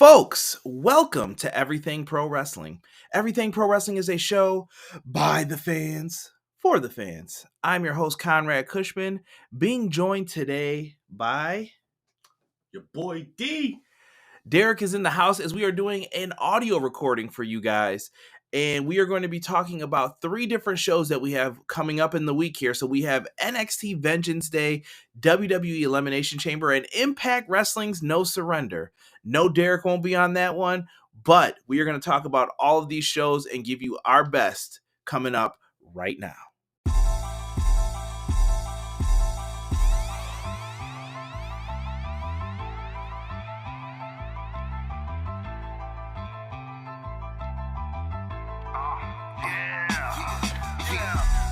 Folks, welcome to Everything Pro Wrestling. Everything Pro Wrestling is a show by the fans, for the fans. I'm your host, Conrad Cushman, being joined today by your boy D. Derek is in the house as we are doing an audio recording for you guys. And we are going to be talking about 3 different shows that we have coming up in the week here. So we have NXT Vengeance Day, WWE Elimination Chamber, and Impact Wrestling's No Surrender. No, Derek won't be on that one, but we are going to talk about all of these shows and give you our best coming up right now.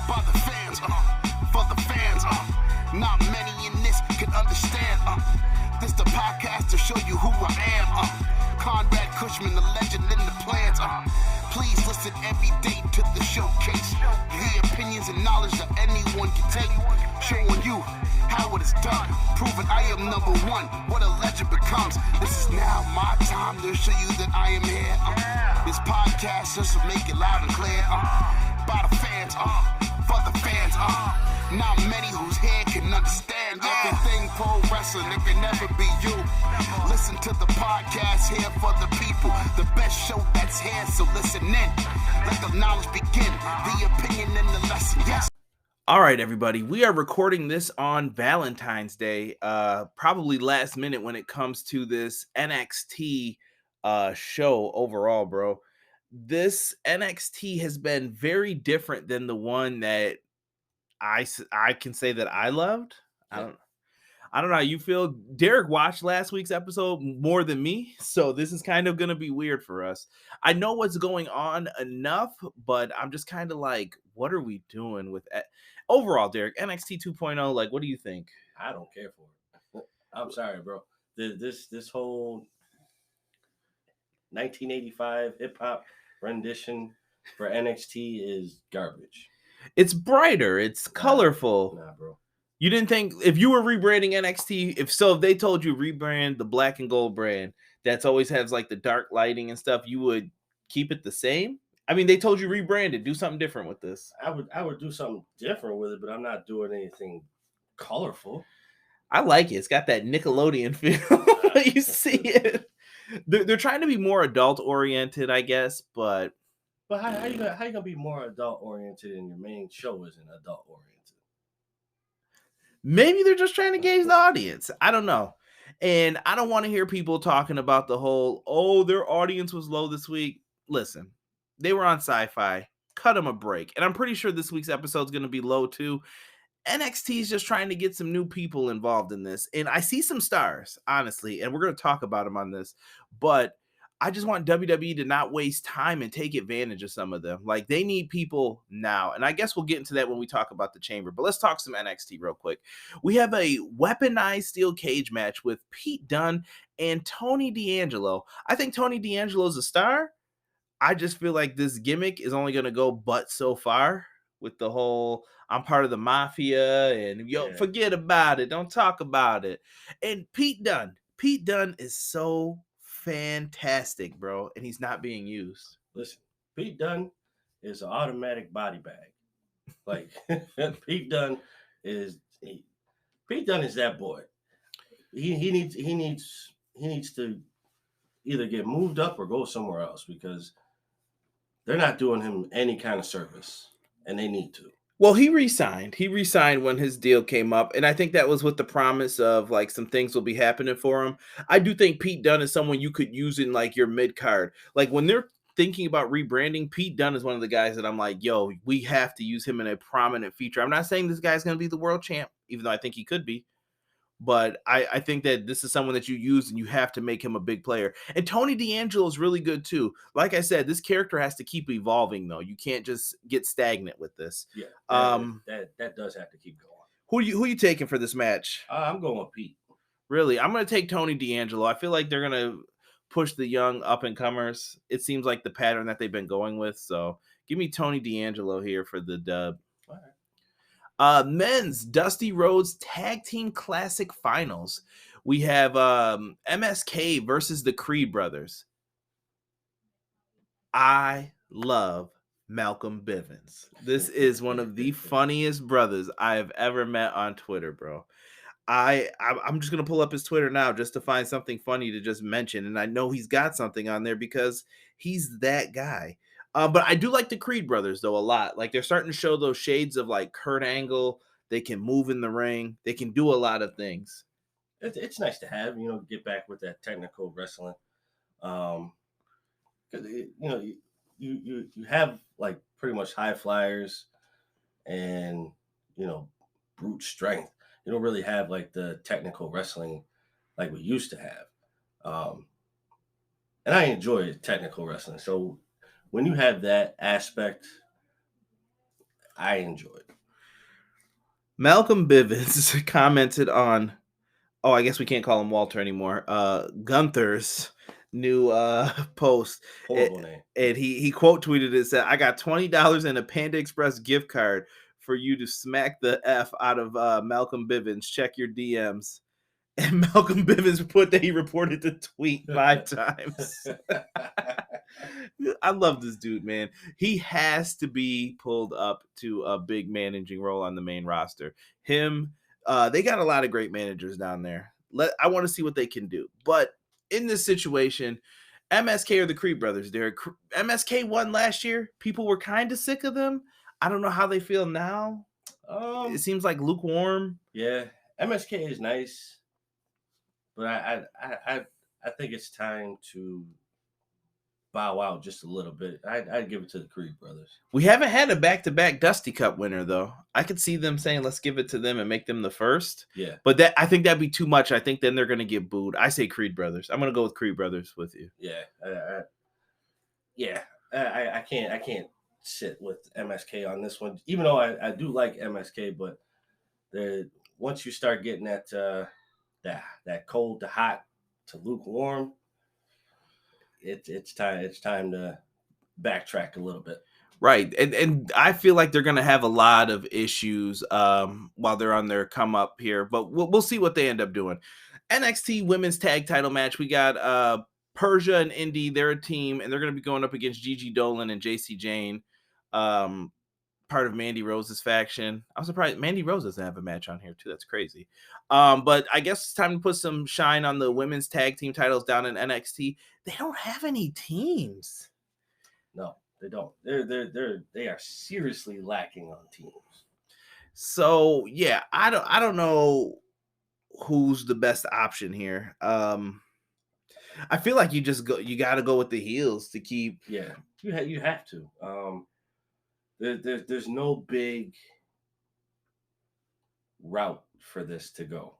By the fans, for the fans, not many in this can understand. This the podcast to show you who I am. Conrad Cushman, the legend in the plans. Please listen every day to the showcase. The opinions and knowledge that anyone can take. Showing you how it is done. Proving I am number one. What a legend becomes. This is now my time to show you that I am here. This podcast just to make it loud and clear. By the fans, for the fans, not many whose head can understand everything pro wrestling. It can never be you. Listen to the podcast here for the people. The best show that's here, so listen in. Let the knowledge begin. The opinion and the lesson. Yes. All right, everybody. We are recording this on Valentine's Day. Probably last minute when it comes to this NXT show overall, bro. This NXT has been very different than the one that I can say that I loved. I don't know how you feel. Derek watched last week's episode more than me, so this is kind of going to be weird for us. I know what's going on enough, but I'm just kind of like, what are we doing with it? Overall, Derek, NXT 2.0, like, what do you think? I don't care for it. I'm sorry, bro. This whole 1985 hip hop rendition for NXT is garbage. It's brighter. It's colorful. Nah, bro. You didn't think if you were rebranding NXT, if they told you rebrand the black and gold brand that's always has like the dark lighting and stuff, you would keep it the same? I mean, they told you rebrand it, do something different with this. I would do something different with it, but I'm not doing anything colorful. I like it. It's got that Nickelodeon feel. You see it. They're trying to be more adult oriented, I guess, but how you gonna be more adult oriented and your main show isn't adult oriented? Maybe they're just trying to gauge the audience. I don't know. And I don't want to hear people talking about the whole, their audience was low this week. Listen, they were on Sci-Fi. Cut them a break. And I'm pretty sure this week's episode is going to be low too. NXT is just trying to get some new people involved in this. And I see some stars, honestly, and we're going to talk about them on this. But I just want WWE to not waste time and take advantage of some of them. Like, they need people now. And I guess we'll get into that when we talk about the chamber. But let's talk some NXT real quick. We have a weaponized steel cage match with Pete Dunne and Tony D'Angelo. I think Tony D'Angelo is a star. I just feel like this gimmick is only going to go but so far with the whole I'm part of the mafia and forget about it. Don't talk about it. And Pete Dunne is so fantastic, bro, and he's not being used. Listen, Pete Dunne is an automatic body bag. Like Pete Dunne is that boy. He needs to either get moved up or go somewhere else because they're not doing him any kind of service, and they need to. Well, he resigned. He resigned when his deal came up, and I think that was with the promise of like some things will be happening for him. I do think Pete Dunne is someone you could use in like your mid card. Like when they're thinking about rebranding, Pete Dunne is one of the guys that I'm like, yo, we have to use him in a prominent feature. I'm not saying this guy's going to be the world champ, even though I think he could be. But I think that this is someone that you use and you have to make him a big player. And Tony D'Angelo is really good too. Like I said, this character has to keep evolving though. You can't just get stagnant with this. Yeah, that does have to keep going. Who you taking for this match? I'm going with Pete. Really? I'm going to take Tony D'Angelo. I feel like they're going to push the young up-and-comers. It seems like the pattern that they've been going with. So give me Tony D'Angelo here for the dub. All right. Men's Dusty Rhodes Tag Team Classic Finals. We have MSK versus the Creed brothers. I love Malcolm Bivens. This is one of the funniest brothers I have ever met on Twitter, bro. I'm just gonna pull up his Twitter now just to find something funny to just mention, and I know he's got something on there because he's that guy. But I do like the Creed brothers though a lot. Like they're starting to show those shades of like Kurt Angle. They can move in the ring. They can do a lot of things. It's nice to have, get back with that technical wrestling. 'Cause you have like pretty much high flyers and brute strength. You don't really have like the technical wrestling like we used to have. And I enjoy technical wrestling. So when you have that aspect, I enjoy it. Malcolm Bivens commented on, oh, I guess we can't call him Walter anymore. Gunther's new post. Horrible name. And he quote tweeted it, said, "I got $20 and a Panda Express gift card for you to smack the F out of Malcolm Bivens. Check your DMs." And Malcolm Bivens put that he reported the tweet 5 times. I love this dude, man. He has to be pulled up to a big managing role on the main roster. Him, they got a lot of great managers down there. I want to see what they can do. But in this situation, MSK or the Creed brothers, MSK won last year. People were kind of sick of them. I don't know how they feel now. It seems like lukewarm. Yeah, MSK is nice, but I think it's time to bow out just a little bit. I'd give it to the Creed brothers. We haven't had a back-to-back Dusty Cup winner, though. I could see them saying, let's give it to them and make them the first. Yeah. But I think that'd be too much. I think then they're going to get booed. I say Creed brothers. I'm going to go with Creed brothers with you. Yeah. I can't sit with MSK on this one, even though I do like MSK, but once you start getting that cold to hot to lukewarm, it's time to backtrack a little bit. Right. And I feel like they're going to have a lot of issues while they're on their come up here, but we'll see what they end up doing. NXT women's tag title match. We got Persia and Indy. They're a team, and they're going to be going up against Gigi Dolan and JC Jane, part of Mandy Rose's faction. I'm surprised Mandy Rose doesn't have a match on here too. That's crazy. But I guess it's time to put some shine on the women's tag team titles down in NXT. They don't have any teams. No, they don't. They are seriously lacking on teams. So yeah, I don't know who's the best option here. I feel like you got to go with the heels to keep. Yeah, you have to. There's no big route for this to go,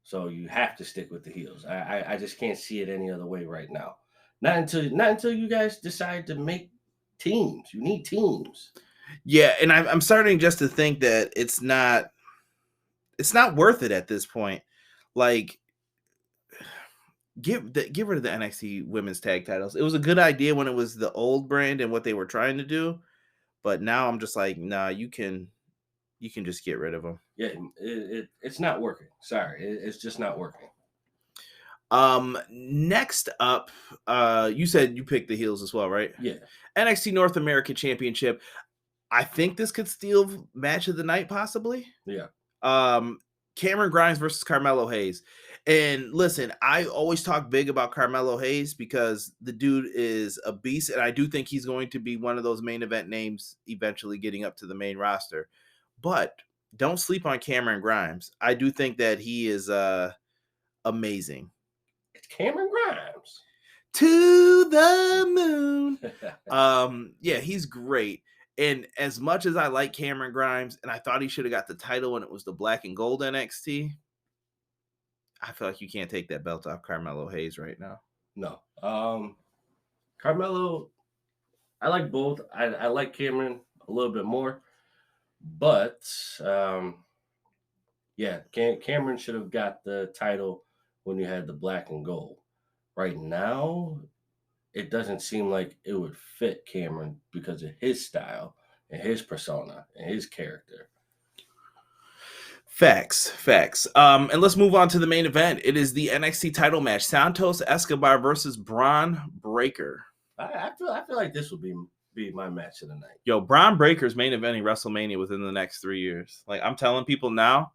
so you have to stick with the heels. I just can't see it any other way right now. Not until you guys decide to make teams. You need teams. Yeah, and I'm starting just to think that it's not worth it at this point. Like, get rid of the NXT women's tag titles. It was a good idea when it was the old brand and what they were trying to do. But now I'm just like, nah, you can just get rid of them. Yeah, it's not working. Sorry, it's just not working. Next up, you said you picked the heels as well, right? Yeah. NXT North American Championship. I think this could steal match of the night, possibly. Yeah. Cameron Grimes versus Carmelo Hayes. And listen, I always talk big about Carmelo Hayes because the dude is a beast, and I do think he's going to be one of those main event names eventually getting up to the main roster. But don't sleep on Cameron Grimes. I do think that he is amazing. It's Cameron Grimes. To the moon. Yeah, he's great. And as much as I like Cameron Grimes, and I thought he should have got the title when it was the black and gold NXT, I feel like you can't take that belt off Carmelo Hayes right now. No. Carmelo, I like both. I like Cameron a little bit more. But, Cameron should have got the title when you had the black and gold. Right now, it doesn't seem like it would fit Cameron because of his style and his persona and his character. Facts. And let's move on to the main event. It is the NXT title match: Santos Escobar versus Braun Breaker. I feel like this would be my match of the night. Yo, Braun Breaker's main eventing WrestleMania within the next 3 years. Like, I'm telling people now,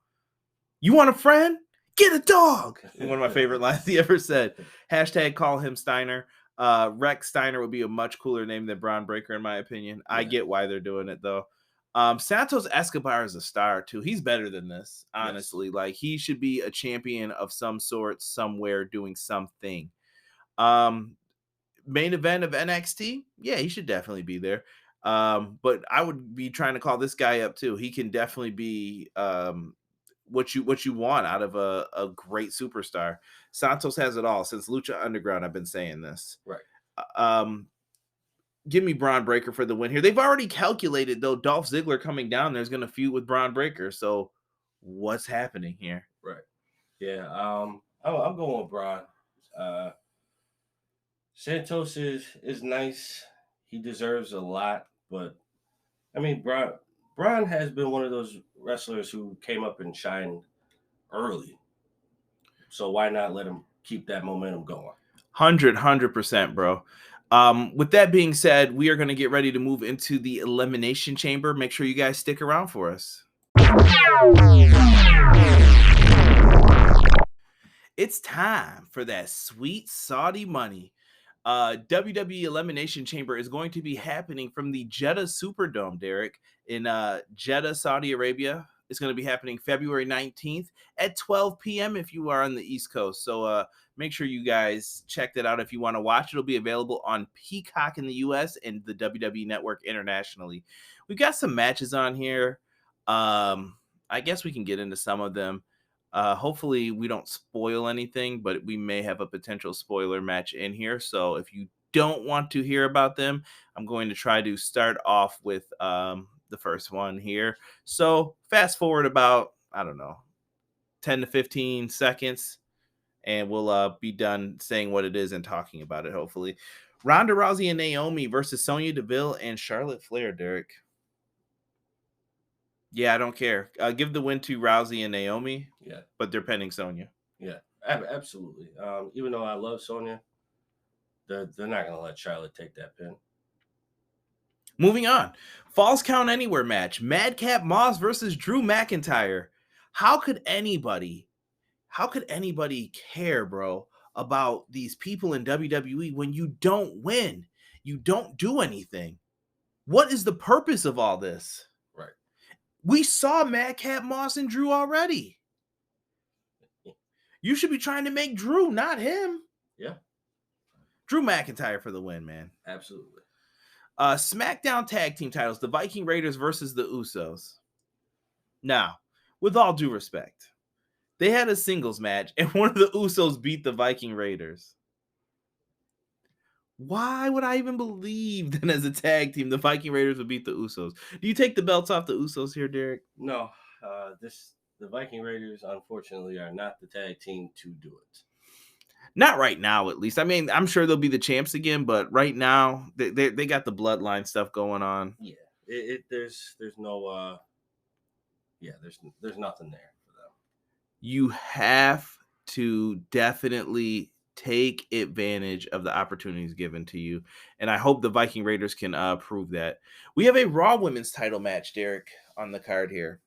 you want a friend? Get a dog. One of my favorite lines he ever said. Hashtag call him Steiner. Rex Steiner would be a much cooler name than Braun Breaker, in my opinion. I get why they're doing it, though. Santos Escobar is a star, too. He's better than this, honestly. Yes. Like, he should be a champion of some sort, somewhere, doing something. Main event of NXT? Yeah, he should definitely be there. But I would be trying to call this guy up, too. He can definitely be what you want out of a great superstar. Santos has it all. Since Lucha Underground, I've been saying this. Right. Give me Braun Breaker for the win here. They've already calculated, though, Dolph Ziggler coming down there's going to feud with Braun Breaker. So what's happening here? Right. Yeah. I'm going with Braun. Santos is nice. He deserves a lot, but I mean, Braun has been one of those wrestlers who came up and shined early. So why not let him keep that momentum going? 100%, bro. With that being said, we are going to get ready to move into the Elimination Chamber. Make sure you guys stick around for us. It's time for that sweet Saudi money. WWE Elimination Chamber is going to be happening from the Jeddah Superdome, Derek, in Jeddah, Saudi Arabia. It's going to be happening February 19th at 12 p.m. if you are on the East Coast. So make sure you guys check that out if you want to watch. It'll be available on Peacock in the U.S. and the WWE Network internationally. We've got some matches on here. I guess we can get into some of them. Hopefully we don't spoil anything, but we may have a potential spoiler match in here. So if you don't want to hear about them, I'm going to try to start off with the first one here. So fast forward about, 10 to 15 seconds, and we'll be done saying what it is and talking about it, hopefully. Ronda Rousey and Naomi versus Sonya Deville and Charlotte Flair, Derek. Yeah, I don't care. Give the win to Rousey and Naomi. Yeah. But they're pinning Sonya. Yeah, absolutely. Even though I love Sonya, they're not going to let Charlotte take that pin. Moving on. Falls Count Anywhere match. Madcap Moss versus Drew McIntyre. How could anybody care, bro, about these people in WWE when you don't win? You don't do anything. What is the purpose of all this? Right. We saw Madcap Moss and Drew already. You should be trying to make Drew, not him. Yeah. Drew McIntyre for the win, man. Absolutely. SmackDown Tag Team titles, the Viking Raiders versus the Usos. Now, with all due respect, they had a singles match, and one of the Usos beat the Viking Raiders. Why would I even believe that as a tag team, the Viking Raiders would beat the Usos? Do you take the belts off the Usos here, Derek? No. The Viking Raiders, unfortunately, are not the tag team to do it. Not right now, at least. I mean, I'm sure they'll be the champs again, but right now, they got the bloodline stuff going on. Yeah. There's no... there's nothing there for them. You have to definitely take advantage of the opportunities given to you. And I hope the Viking Raiders can prove that. We have a Raw Women's title match, Derek, on the card here.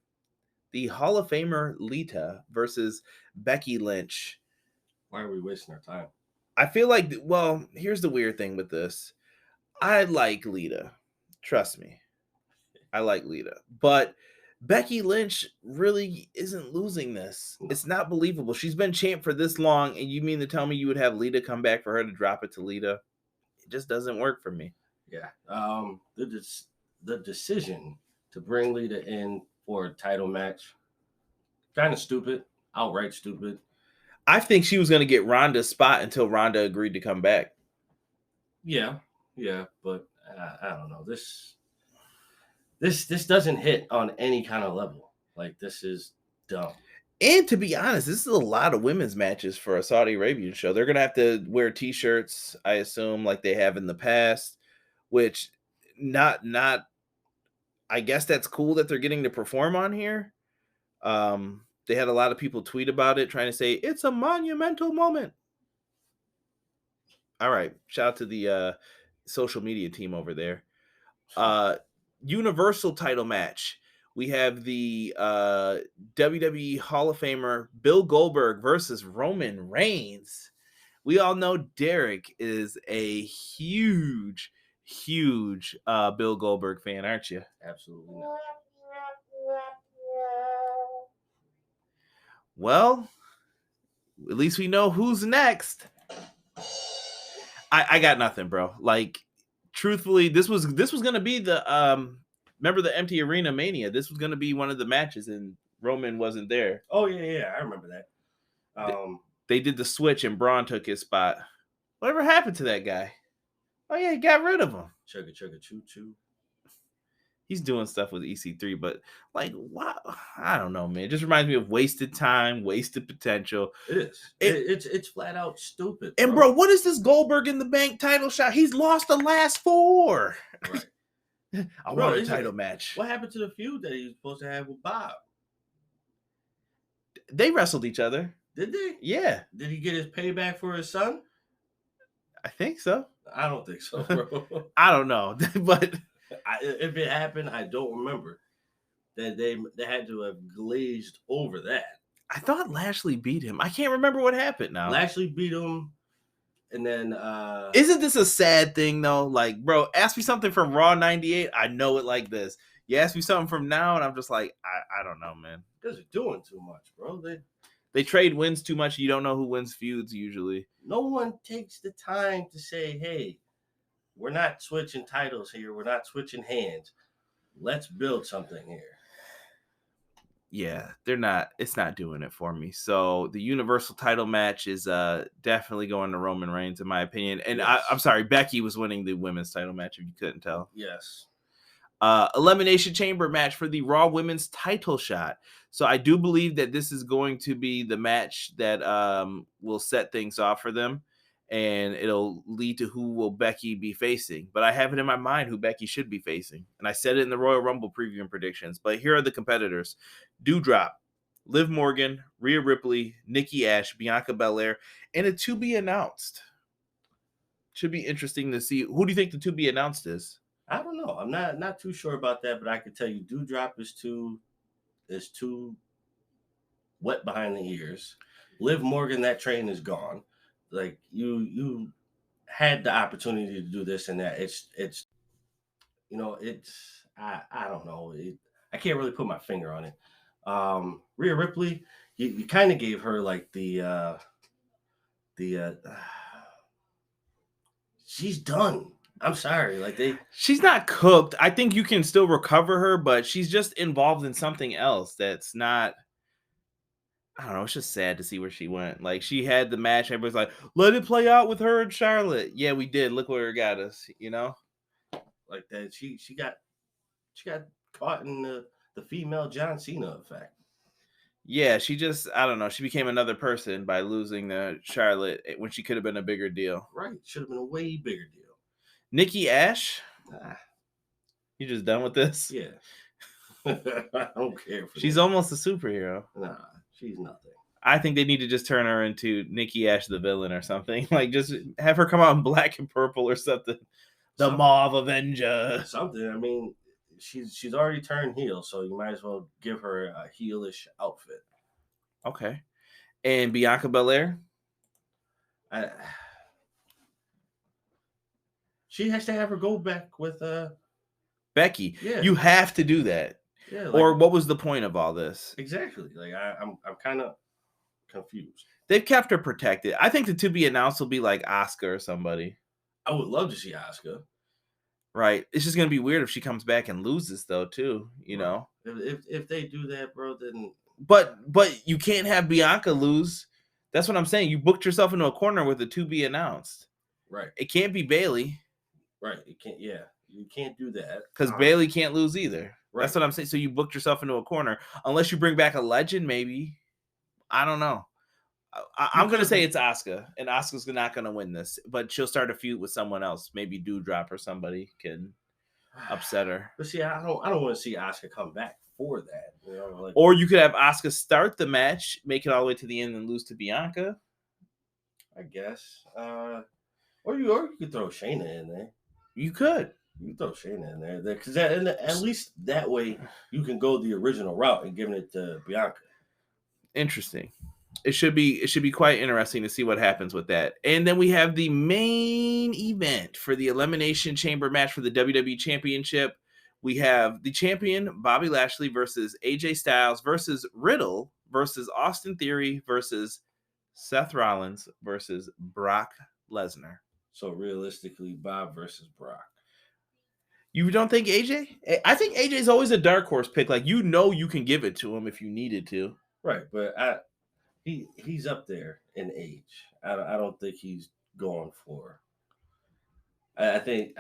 The Hall of Famer Lita versus Becky Lynch. Why are we wasting our time? I feel like, well, here's the weird thing with this. I like Lita. Trust me. I like Lita. But Becky Lynch really isn't losing this. It's not believable. She's been champ for this long, and you mean to tell me you would have Lita come back for her to drop it to Lita? It just doesn't work for me. Yeah. The decision to bring Lita in for a title match, kind of stupid, outright stupid. I think she was going to get Ronda's spot until Ronda agreed to come back. Yeah, but I don't know. This doesn't hit on any kind of level. Like, this is dumb. And to be honest, this is a lot of women's matches for a Saudi Arabian show. They're going to have to wear T-shirts, I assume, like they have in the past, which not I guess that's cool that they're getting to perform on here. They had a lot of people tweet about it, trying to say it's a monumental moment. All right, shout out to the social media team over there. Universal title match. We have the WWE Hall of Famer Bill Goldberg versus Roman Reigns. We all know Derek is a huge Bill Goldberg fan, aren't you? Absolutely not. Well, at least we know who's next. I got nothing, bro. Like, truthfully, this was gonna be the remember the empty arena mania. This was gonna be one of the matches, and Roman wasn't there. Oh yeah, I remember that. They did the switch, and Braun took his spot. Whatever happened to that guy? Oh yeah, he got rid of him. Chugga chugga choo choo. He's doing stuff with EC3, but like, wow, I don't know, man. It just reminds me of wasted time, wasted potential. It is. It's flat out stupid. And bro, what is this Goldberg in the Bank title shot? He's lost the last 4. Right. I want a title match. What happened to the feud that he was supposed to have with Bob? They wrestled each other. Did they? Yeah. Did he get his payback for his son? I think so. I don't think so, bro. I don't know, but if it happened, I don't remember. That they had to have glazed over that. I thought Lashley beat him. I can't remember what happened now. Lashley beat him, and then isn't this a sad thing though? Like, bro, ask me something from Raw 98, I know it like this. You ask me something from now, and I'm just like, I don't know, man. Because they're doing too much, bro. They trade wins too much. You don't know who wins feuds usually. No one takes the time to say, hey, we're not switching titles here. We're not switching hands. Let's build something here. Yeah, they're not. It's not doing it for me. So the Universal title match is definitely going to Roman Reigns, in my opinion. And yes. I'm sorry, Becky was winning the women's title match, if you couldn't tell. Yes. Elimination Chamber match for the Raw Women's title shot. So I do believe that this is going to be the match that will set things off for them, and it'll lead to who will Becky be facing. But I have it in my mind who Becky should be facing, and I said it in the Royal Rumble preview and predictions. But here are the competitors: Doudrop, Liv Morgan, Rhea Ripley, Nikki Ash, Bianca Belair, and a to be announced. Should be interesting to see. Who do you think the to be announced is? I don't know. I'm not too sure about that, but I can tell you Doudrop is too wet behind the ears. Liv Morgan, that train is gone. Like you had the opportunity to do this and that. It's I don't know. I can't really put my finger on it. Rhea Ripley, you kind of gave her like the she's done. I'm sorry. She's not cooked. I think you can still recover her, but she's just involved in something else that's not. I don't know. It's just sad to see where she went. Like, she had the match. Everybody's like, let it play out with her and Charlotte. Yeah, we did. Look where it got us, you know? Like that. She got caught in the female John Cena effect. Yeah, she just, I don't know. She became another person by losing to Charlotte when she could have been a bigger deal. Right. Should have been a way bigger deal. Nikki Ash? You just done with this? Yeah. I don't care. She's almost a superhero. Nah, she's nothing. I think they need to just turn her into Nikki Ash the villain or something. Like, just have her come out in black and purple or something. The Mauve Avenger. Something. I mean, she's already turned heel, so you might as well give her a heelish outfit. Okay. And Bianca Belair? She has to have her go back with Becky. Yeah. You have to do that. Yeah. Or what was the point of all this? Exactly. Like I'm kind of confused. They've kept her protected. I think the to be announced will be like Asuka or somebody. I would love to see Asuka. Right. It's just gonna be weird if she comes back and loses though, too. You know. If they do that, bro, then. But you can't have Bianca lose. That's what I'm saying. You booked yourself into a corner with a to be announced. Right. It can't be Bayley. Right. You can't. Yeah. You can't do that because Bayley can't lose either. Right. That's what I'm saying. So you booked yourself into a corner unless you bring back a legend. Maybe. I don't know. I'm going to say it's Asuka, and Asuka's not going to win this, but she'll start a feud with someone else. Maybe Doudrop or somebody can upset her. But see, I don't want to see Asuka come back for that. You know, like, Or you could have Asuka start the match, make it all the way to the end, and lose to Bianca. I guess. Or you could throw Shayna in there. You could. You can throw Shayna in there because at least that way you can go the original route and giving it to Bianca. Interesting. It should be quite interesting to see what happens with that. And then we have the main event for the Elimination Chamber match for the WWE Championship. We have the champion Bobby Lashley versus AJ Styles versus Riddle versus Austin Theory versus Seth Rollins versus Brock Lesnar. So realistically, Bob versus Brock. You don't think AJ? I think AJ is always a dark horse pick. Like, you can give it to him if you needed to. Right, but he's up there in age. I don't think he's going for. I think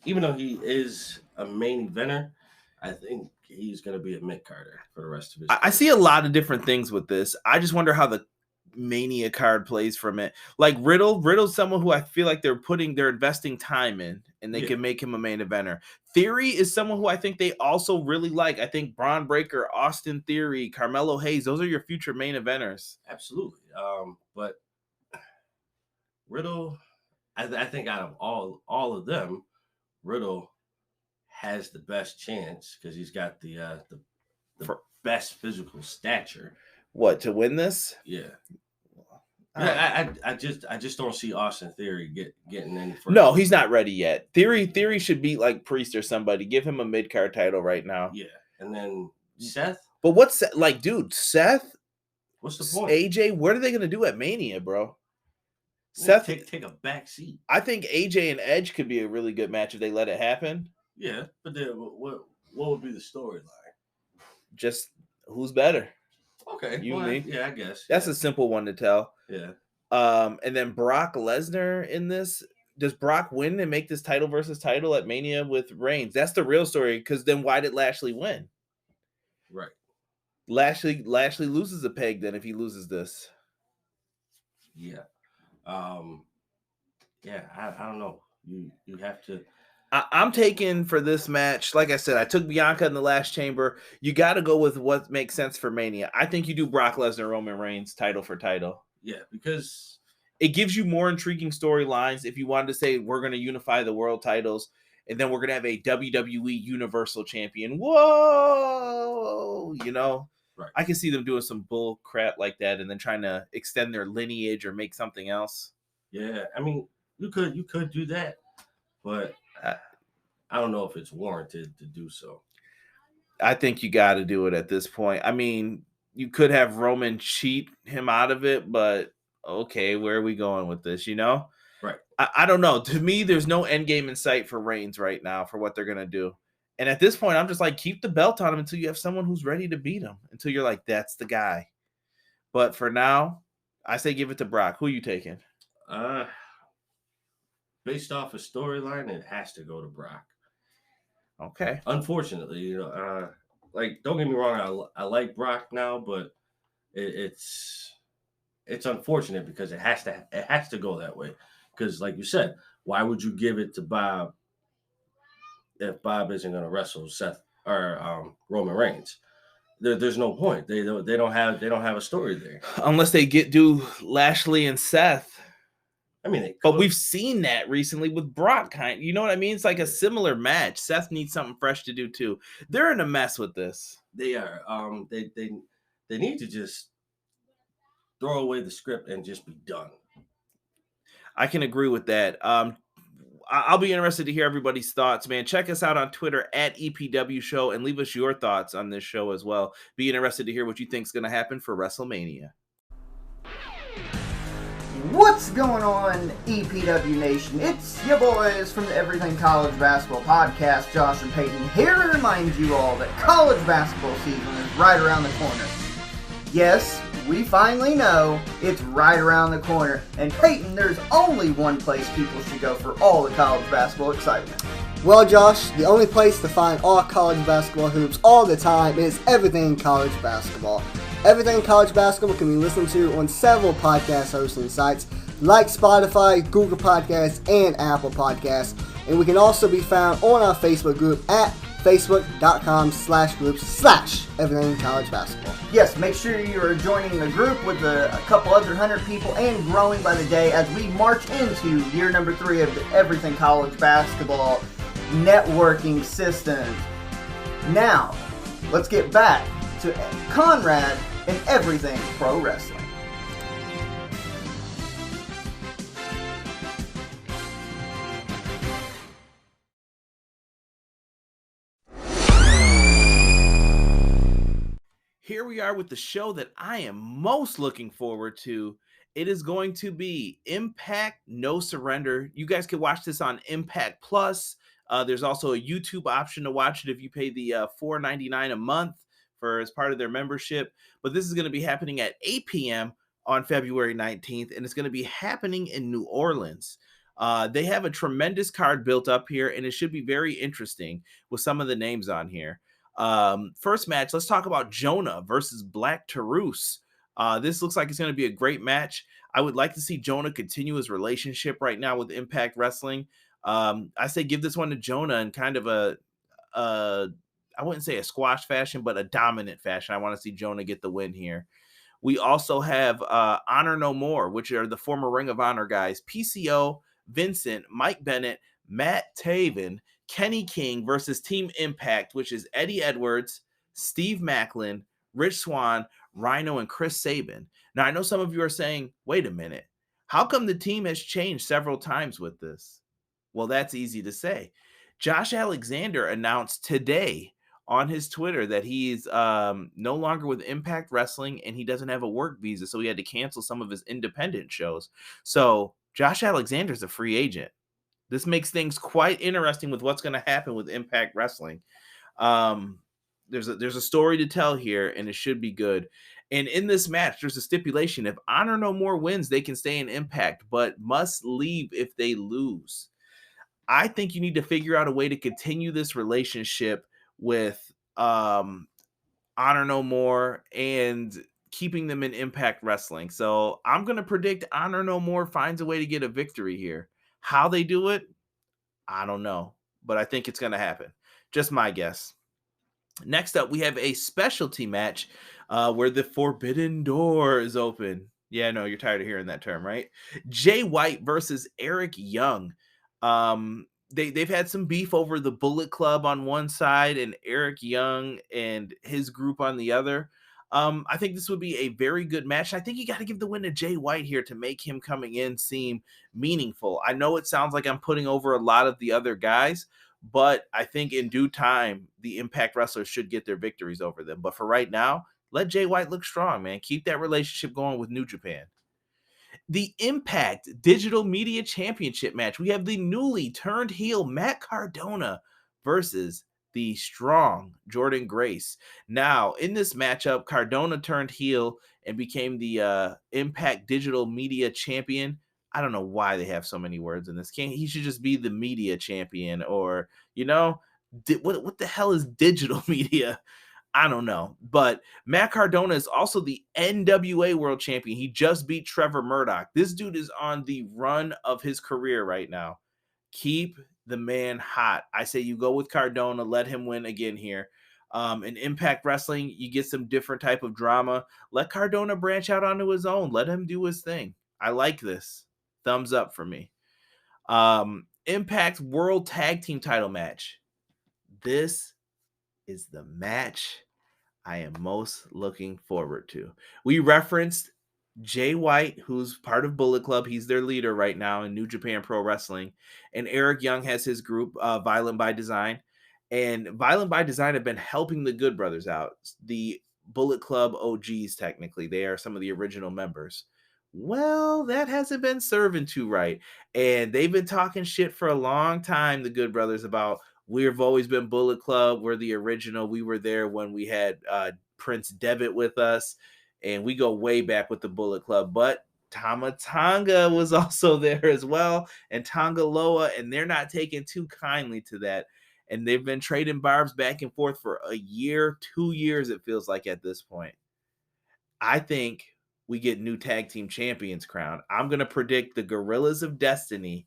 even though he is a main eventer, I think he's going to be a mid-carder for the rest of his. I see a lot of different things with this. I just wonder how the Mania card plays from it. Like Riddle's someone who I feel like they're investing time in, and they can make him a main eventer. Theory is someone who I think they also really like. I think Braun Breaker, Austin Theory, Carmelo Hayes, those are your future main eventers. Absolutely. But Riddle, I think out of all of them, Riddle has the best chance because he's got the best physical stature. What, to win this? Yeah. I just don't see Austin Theory getting any further. No, he's not ready yet. Theory should beat like Priest or somebody. Give him a mid-card title right now. Yeah. And then Seth. But what's like, dude, Seth? What's the point? AJ, what are they gonna do at Mania, bro? Seth take a back seat. I think AJ and Edge could be a really good match if they let it happen. Yeah, but then what would be the storyline? Just who's better? Okay, me? Yeah, I guess that's a simple one to tell. Yeah. And then Brock Lesnar in this. Does Brock win and make this title versus title at Mania with Reigns? That's the real story. Because then why did Lashley win? Right. Lashley loses a peg then if he loses this. Yeah. Yeah. I don't know. You have to. I'm taking for this match, like I said, I took Bianca in the last chamber. You got to go with what makes sense for Mania. I think you do Brock Lesnar, Roman Reigns, title for title. Yeah, because it gives you more intriguing storylines. If you wanted to say we're going to unify the world titles, and then we're going to have a WWE Universal Champion. Whoa! Right. I can see them doing some bull crap like that, and then trying to extend their lineage or make something else. Yeah, I mean, you could do that, but I don't know if it's warranted to do so. I think you got to do it at this point. I mean, you could have Roman cheat him out of it, but okay, where are we going with this, Right. I don't know. To me, there's no end game in sight for Reigns right now for what they're going to do. And at this point, I'm just like, keep the belt on him until you have someone who's ready to beat him, until you're like, that's the guy. But for now, I say give it to Brock. Who are you taking? Based off a storyline, it has to go to Brock. Okay. Unfortunately, like, don't get me wrong, I like Brock now, but it's unfortunate because it has to go that way. Because, like you said, why would you give it to Bob if Bob isn't going to wrestle Seth or Roman Reigns? There's no point. They don't have a story there unless they do Lashley and Seth. I mean, but we've seen that recently with Brock. You know what I mean? It's like a similar match. Seth needs something fresh to do too. They're in a mess with this. They are. They need to just throw away the script and just be done. I can agree with that. I'll be interested to hear everybody's thoughts, man. Check us out on Twitter at EPW Show and leave us your thoughts on this show as well. Be interested to hear what you think is going to happen for WrestleMania. What's going on, EPW Nation? It's your boys from the Everything College Basketball Podcast, Josh and Peyton, here to remind you all that college basketball season is right around the corner. Yes, we finally know it's right around the corner. And Peyton, there's only one place people should go for all the college basketball excitement. Well, Josh, the only place to find all college basketball hoops all the time is Everything College Basketball. Everything College Basketball can be listened to on several podcast hosting sites like Spotify, Google Podcasts, and Apple Podcasts. And we can also be found on our Facebook group at facebook.com/groups/everything college basketball. Yes, make sure you are joining the group with a couple other 100 people and growing by the day as we march into year number 3 of the Everything College Basketball networking system. Now, let's get back to Conrad and Everything Pro Wrestling. Here we are with the show that I am most looking forward to. It is going to be Impact No Surrender. You guys can watch this on Impact Plus. There's also a YouTube option to watch it if you pay the $4.99 a month for as part of their membership. But this is going to be happening at 8 p.m. on February 19th, and it's going to be happening in New Orleans. They have a tremendous card built up here, and it should be very interesting with some of the names on here. First match, let's talk about Jonah versus Black Taurus. This looks like it's going to be a great match. I would like to see Jonah continue his relationship right now with Impact Wrestling. I say give this one to Jonah in kind of I wouldn't say a squash fashion, but a dominant fashion. I want to see Jonah get the win here. We also have Honor No More, which are the former Ring of Honor guys. PCO, Vincent, Mike Bennett, Matt Taven, Kenny King versus Team Impact, which is Eddie Edwards, Steve Macklin, Rich Swann, Rhino, and Chris Sabin. Now, I know some of you are saying, wait a minute, how come the team has changed several times with this? Well, that's easy to say. Josh Alexander announced today on his Twitter that he's no longer with Impact Wrestling and he doesn't have a work visa, so he had to cancel some of his independent shows. So Josh Alexander's a free agent. This makes things quite interesting with what's going to happen with Impact Wrestling. There's a story to tell here, and it should be good. And in this match, there's a stipulation. If Honor No More wins, they can stay in Impact, but must leave if they lose. I think you need to figure out a way to continue this relationship with Honor No More and keeping them in Impact Wrestling. So I'm going to predict Honor No More finds a way to get a victory here. How they do it, I don't know, but I think it's going to happen. Just my guess. Next up, we have a specialty match where the Forbidden Door is open. Yeah, no, you're tired of hearing that term, right? Jay White versus Eric Young. They've had some beef over the Bullet Club on one side and Eric Young and his group on the other. I think this would be a very good match. I think you got to give the win to Jay White here to make him coming in seem meaningful. I know it sounds like I'm putting over a lot of the other guys, but I think in due time, the Impact wrestlers should get their victories over them. But for right now, let Jay White look strong, man. Keep that relationship going with New Japan. The Impact Digital Media Championship match. We have the newly turned heel Matt Cardona versus the strong Jordan Grace. Now, in this matchup, Cardona turned heel and became the Impact Digital Media Champion. I don't know why they have so many words in this. He should just be the media champion, or, what the hell is digital media? I don't know. But Matt Cardona is also the NWA World Champion. He just beat Trevor Murdoch. This dude is on the run of his career right now. Keep the man hot. I say you go with Cardona, let him win again here. In Impact Wrestling, you get some different type of drama. Let Cardona branch out onto his own. Let him do his thing. I like this. Thumbs up for me. Impact World Tag Team title match. This is the match I am most looking forward to. We referenced Jay White, who's part of Bullet Club. He's their leader right now in New Japan Pro Wrestling. And Eric Young has his group, Violent by Design. And Violent by Design have been helping the Good Brothers out. The Bullet Club OGs, technically. They are some of the original members. Well, that hasn't been serving too right. And they've been talking shit for a long time, the Good Brothers, about we've always been Bullet Club. We're the original. We were there when we had Prince Devitt with us. And we go way back with the Bullet Club. But Tama Tonga was also there as well. And Tonga Loa. And they're not taking too kindly to that. And they've been trading barbs back and forth for a year, 2 years, it feels like at this point. I think we get new tag team champions crowned. I'm going to predict the Gorillas of Destiny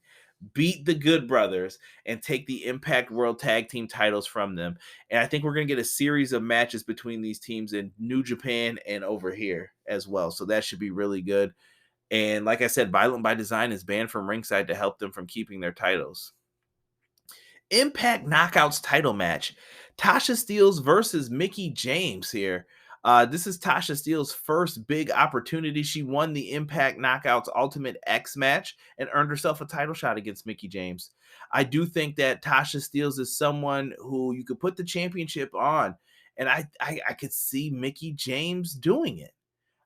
beat the Good Brothers, and take the Impact World Tag Team titles from them. And I think we're going to get a series of matches between these teams in New Japan and over here as well. So that should be really good. And like I said, Violent by Design is banned from ringside to help them from keeping their titles. Impact Knockouts title match. Tasha Steelz versus Mickie James here. This is Tasha Steelz' first big opportunity. She won the Impact Knockouts Ultimate X match and earned herself a title shot against Mickie James. I do think that Tasha Steelz is someone who you could put the championship on, and I could see Mickie James doing it.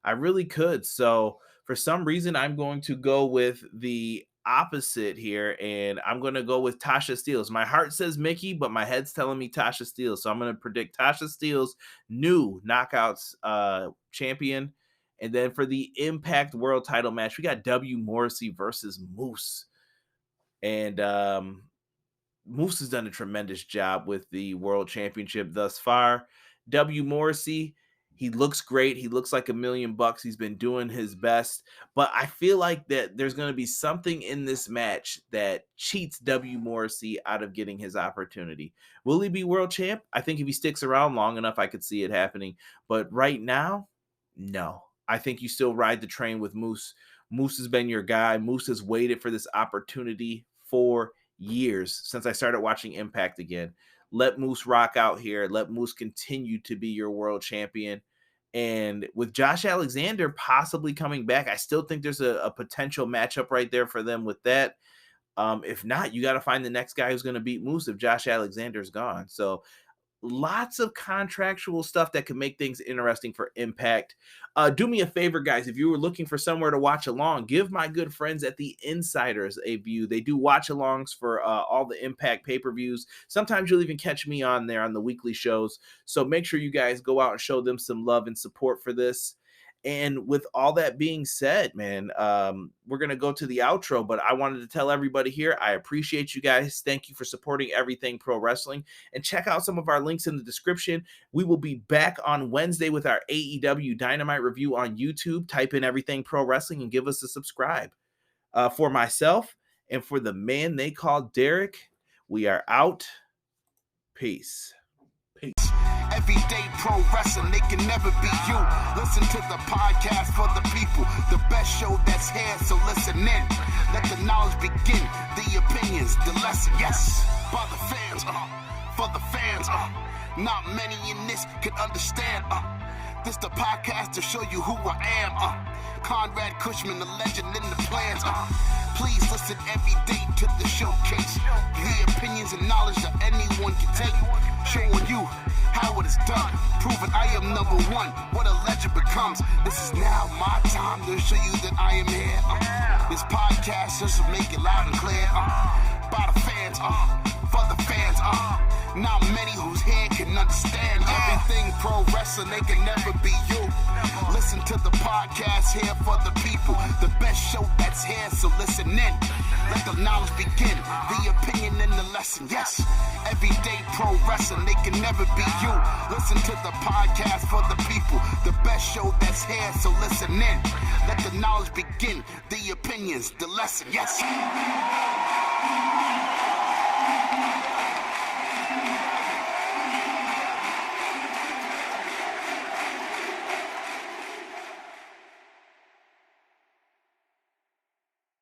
I really could. So for some reason, I'm going to go with the opposite here, and I'm going to go with Tasha Steelz. My heart says Mickie, but my head's telling me Tasha Steelz. So I'm going to predict Tasha Steelz, new Knockouts champion. And then for the Impact World title match, we got W. Morrissey versus Moose. And Moose has done a tremendous job with the World Championship thus far. W. Morrissey, he looks great. He looks like $1 million. He's been doing his best. But I feel like that there's going to be something in this match that cheats W. Morrissey out of getting his opportunity. Will he be world champ? I think if he sticks around long enough, I could see it happening. But right now, no. I think you still ride the train with Moose. Moose has been your guy. Moose has waited for this opportunity for years since I started watching Impact again. Let Moose rock out here. Let Moose continue to be your world champion. And with Josh Alexander possibly coming back, I still think there's a potential matchup right there for them with that. If not, you got to find the next guy who's going to beat Moose if Josh Alexander's gone. So lots of contractual stuff that can make things interesting for Impact. Do me a favor, guys. If you were looking for somewhere to watch along, give my good friends at the Insiders a view. They do watch-alongs for all the Impact pay-per-views. Sometimes you'll even catch me on there on the weekly shows. So make sure you guys go out and show them some love and support for this. And with all that being said, man, we're going to go to the outro, but I wanted to tell everybody here, I appreciate you guys. Thank you for supporting Everything Pro Wrestling, and check out some of our links in the description. We will be back on Wednesday with our AEW Dynamite review on YouTube. Type in Everything Pro Wrestling and give us a subscribe. For myself and for the man they call Derek, we are out. Peace. Everyday pro wrestling, they can never be you. Listen to the podcast for the people, the best show that's here, so listen in. Let the knowledge begin, the opinions, the lesson, yes. By the fans, for the fans, not many in this can understand, this the podcast to show you who I am, Conrad Cushman, the legend in the plans, please listen every day to the showcase, the opinions and knowledge that anyone can take, showing you how it is done, proving I am number one, what a legend becomes. This is now my time to show you that I am here. This podcast just to make it loud and clear. By the fans, for the fans, not many who's here can understand everything pro wrestling, they can never be you. Listen to the podcast here for the people, the best show that's here, so listen in. Let the knowledge begin, the opinion and the lesson, yes. Everyday pro wrestling, they can never be you. Listen to the podcast for the people, the best show that's here, so listen in. Let the knowledge begin, the opinions, the lesson, yes.